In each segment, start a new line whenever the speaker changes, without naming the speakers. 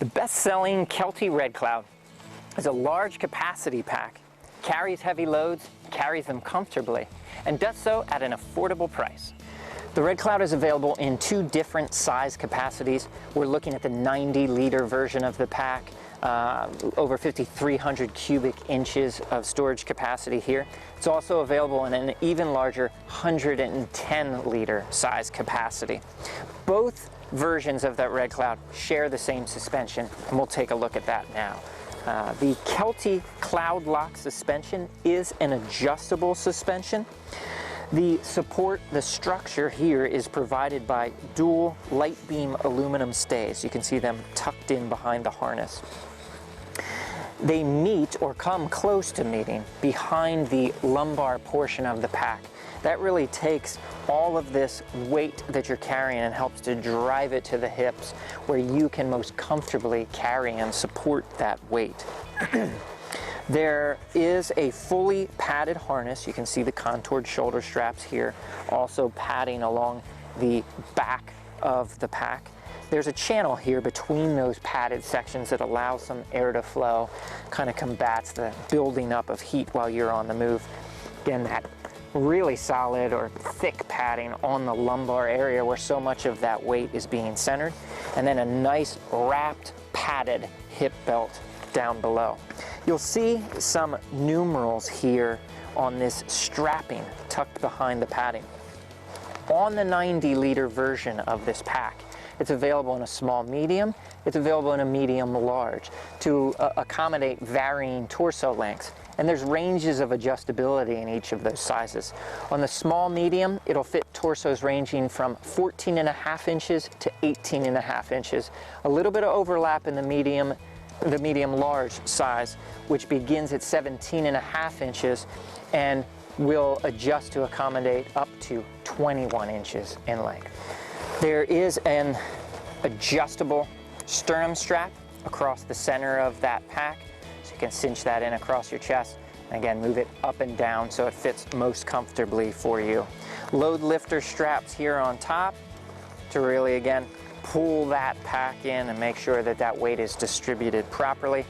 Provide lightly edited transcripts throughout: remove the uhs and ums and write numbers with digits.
The best-selling Kelty Red Cloud is a large capacity pack, carries heavy loads, carries them comfortably, and does so at an affordable price. The Red Cloud is available in two different size capacities. We're looking at the 90-liter version of the pack, over 5,300 cubic inches of storage capacity here. It's also available in an even larger 110-liter size capacity. Both versions of that Red Cloud share the same suspension, and we'll take a look at that now. The Kelty Cloud Lock suspension is an adjustable suspension. The structure here is provided by dual light beam aluminum stays. You can see them tucked in behind the harness. They meet or come close to meeting behind the lumbar portion of the pack. That really takes all of this weight that you're carrying and helps to drive it to the hips where you can most comfortably carry and support that weight. There is a fully padded harness. You can see the contoured shoulder straps here, also padding along the back of the pack. There's a channel here between those padded sections that allows some air to flow, kind of combats the building up of heat while you're on the move. Again, that really solid or thick padding on the lumbar area where so much of that weight is being centered, and then a nice wrapped padded hip belt down below. You'll see some numerals here on this strapping tucked behind the padding. On the 90-liter version of this pack, it's available in a small medium, it's available in a medium large to accommodate varying torso lengths. And there's ranges of adjustability in each of those sizes. On the small medium, it'll fit torsos ranging from 14.5 inches to 18.5 inches. A little bit of overlap in the medium large size, which begins at 17.5 inches and will adjust to accommodate up to 21 inches in length. There is an adjustable sternum strap across the center of that pack. So you can cinch that in across your chest, and again, move it up and down so it fits most comfortably for you. Load lifter straps here on top to really, again, pull that pack in and make sure that that weight is distributed properly.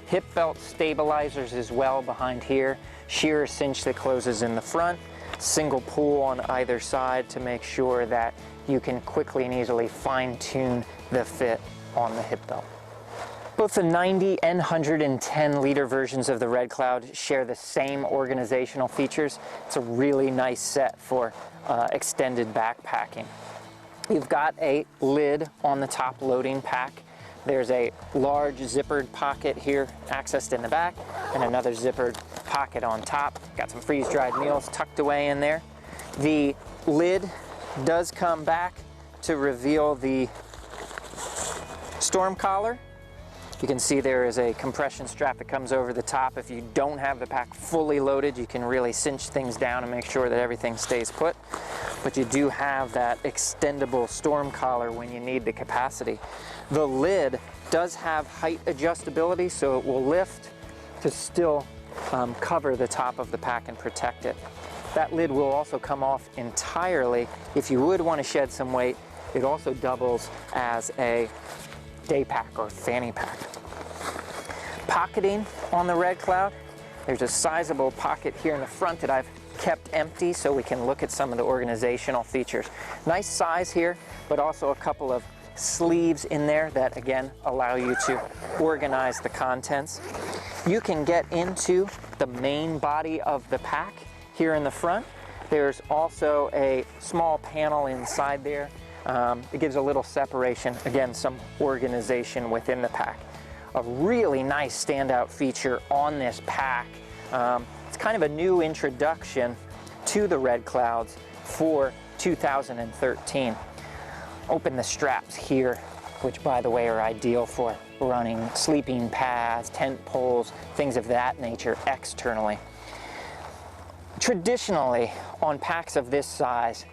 Hip belt stabilizers as well behind here. Shearer cinch that closes in the front. Single pull on either side to make sure that you can quickly and easily fine-tune the fit on the hip belt. Both the 90 and 110-liter versions of the Red Cloud share the same organizational features. It's a really nice set for extended backpacking. You've got a lid on the top loading pack. There's a large zippered pocket here accessed in the back, and another zippered pocket on top. Got some freeze-dried meals tucked away in there. The lid does come back to reveal the storm collar. You can see there is a compression strap that comes over the top. If you don't have the pack fully loaded, you can really cinch things down and make sure that everything stays put. But you do have that extendable storm collar when you need the capacity. The lid does have height adjustability, so it will lift to still cover the top of the pack and protect it. That lid will also come off entirely if you would want to shed some weight. It also doubles as a day pack or fanny pack. Pocketing on the Red Cloud. There's a sizable pocket here in the front that I've kept empty so we can look at some of the organizational features. Nice size here, but also a couple of sleeves in there that again allow you to organize the contents. You can get into the main body of the pack here in the front. There's also a small panel inside there. It gives a little separation, again, some organization within the pack. A really nice standout feature on this pack. It's kind of a new introduction to the Red Clouds for 2013. Open the straps here, which by the way are ideal for running sleeping pads, tent poles, things of that nature externally. Traditionally, on packs of this size,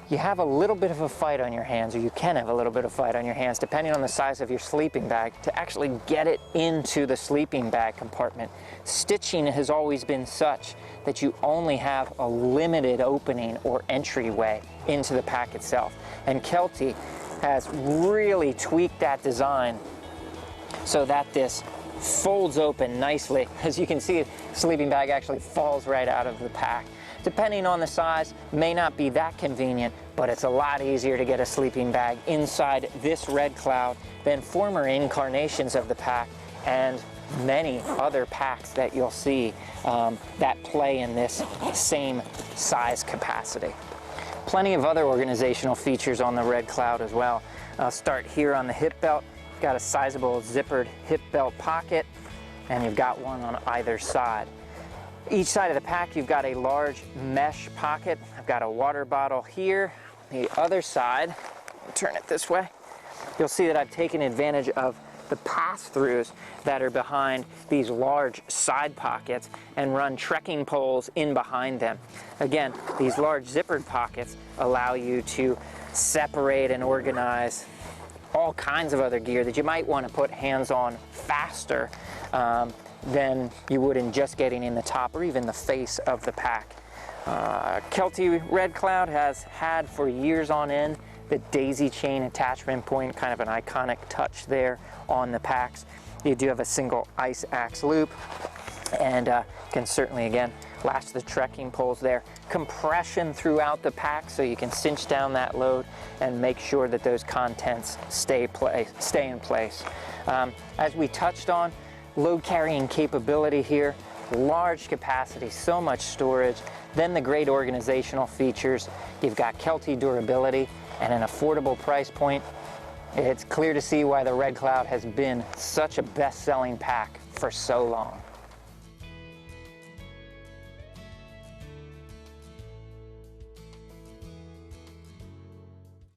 you have a little bit of a fight on your hands, or you can have a little bit of fight on your hands, depending on the size of your sleeping bag, to actually get it into the sleeping bag compartment. Stitching has always been such that you only have a limited opening or entryway into the pack itself. And Kelty has really tweaked that design so that this folds open nicely. As you can see, the sleeping bag actually falls right out of the pack. Depending on the size, may not be that convenient, but it's a lot easier to get a sleeping bag inside this Red Cloud than former incarnations of the pack and many other packs that you'll see that play in this same size capacity. Plenty of other organizational features on the Red Cloud as well. I'll start here on the hip belt. You've got a sizable zippered hip belt pocket, and you've got one on either side. Each side of the pack, you've got a large mesh pocket. I've got a water bottle here. The other side, turn it this way, you'll see that I've taken advantage of the pass-throughs that are behind these large side pockets and run trekking poles in behind them. Again, these large zippered pockets allow you to separate and organize all kinds of other gear that you might want to put hands on faster than you would in just getting in the top or even the face of the pack. Kelty Red Cloud has had for years on end the daisy chain attachment point, kind of an iconic touch there on the packs. You do have a single ice axe loop and can certainly, again, latch the trekking poles there. Compression throughout the pack so you can cinch down that load and make sure that those contents stay in place. As we touched on, load carrying capability here, large capacity, so much storage. Then the great organizational features. You've got Kelty durability and an affordable price point. It's clear to see why the Red Cloud has been such a best-selling pack for so long.